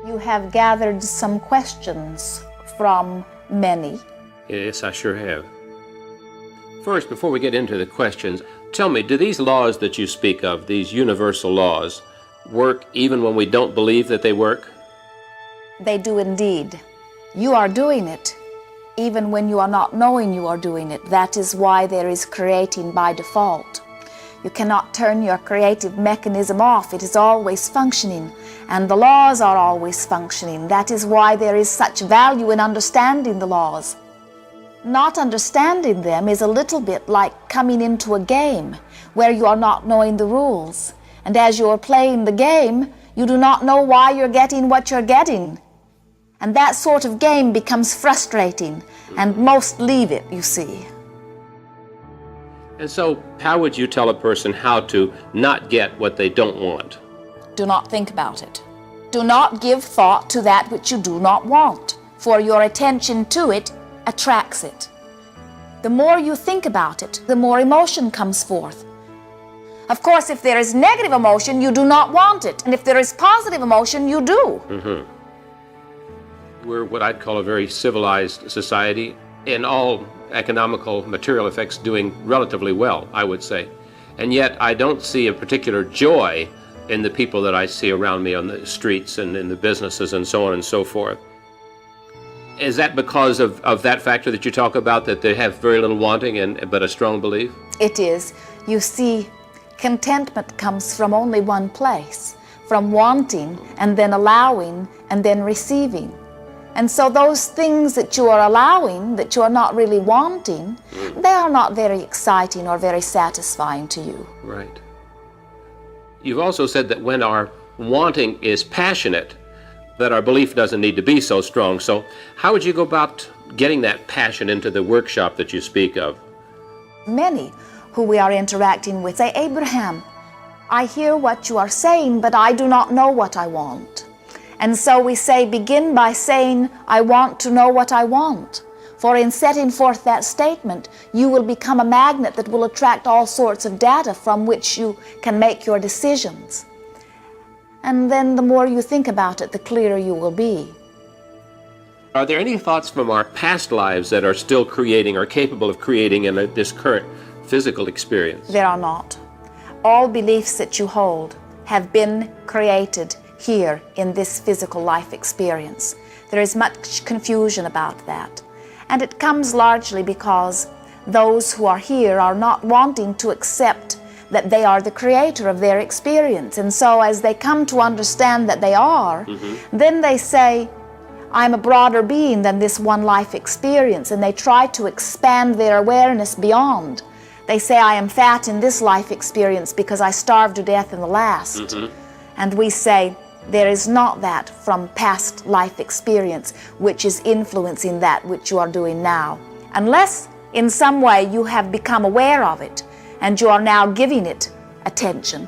You have gathered some questions from many. Yes, I sure have. First, before we get into the questions, tell me, do these laws that you speak of, these universal laws, work even when we don't believe that they work? They do indeed. You are doing it, even when you are not knowing you are doing it. That is why there is creating by default. You cannot turn your creative mechanism off. It is always functioning, and the laws are always functioning. That is why there is such value in understanding the laws. Not understanding them is a little bit like coming into a game where you are not knowing the rules. And as you are playing the game, you do not know why you're getting what you're getting. And that sort of game becomes frustrating, and most leave it, you see. And so, how would you tell a person how to not get what they don't want? Do not think about it. Do not give thought to that which you do not want, for your attention to it attracts it. The more you think about it, the more emotion comes forth. Of course, if there is negative emotion, you do not want it. And if there is positive emotion, you do. We're what I'd call a very civilized society, in all economical material effects doing relatively well, I would say. And yet I don't see a particular joy in the people that I see around me on the streets and in the businesses and so on and so forth. Is that because of that factor that you talk about, that they have very little wanting but a strong belief? It is. You see, contentment comes from only one place, from wanting and then allowing and then receiving. And so those things that you are allowing, that you are not really wanting, they are not very exciting or very satisfying to you. Right. You've also said that when our wanting is passionate, that our belief doesn't need to be so strong. So how would you go about getting that passion into the workshop that you speak of? Many who we are interacting with say, Abraham, I hear what you are saying, but I do not know what I want. And so we say, begin by saying, I want to know what I want. For in setting forth that statement, you will become a magnet that will attract all sorts of data from which you can make your decisions. And then the more you think about it, the clearer you will be. Are there any thoughts from our past lives that are still creating or capable of creating in this current physical experience? There are not. All beliefs that you hold have been created here in this physical life experience. There is much confusion about that. And it comes largely because those who are here are not wanting to accept that they are the creator of their experience. And so as they come to understand that they are, then they say, I'm a broader being than this one life experience, and they try to expand their awareness beyond. They say, I am fat in this life experience because I starved to death in the last. And we say, there is not that from past life experience which is influencing that which you are doing now. Unless in some way you have become aware of it and you are now giving it attention.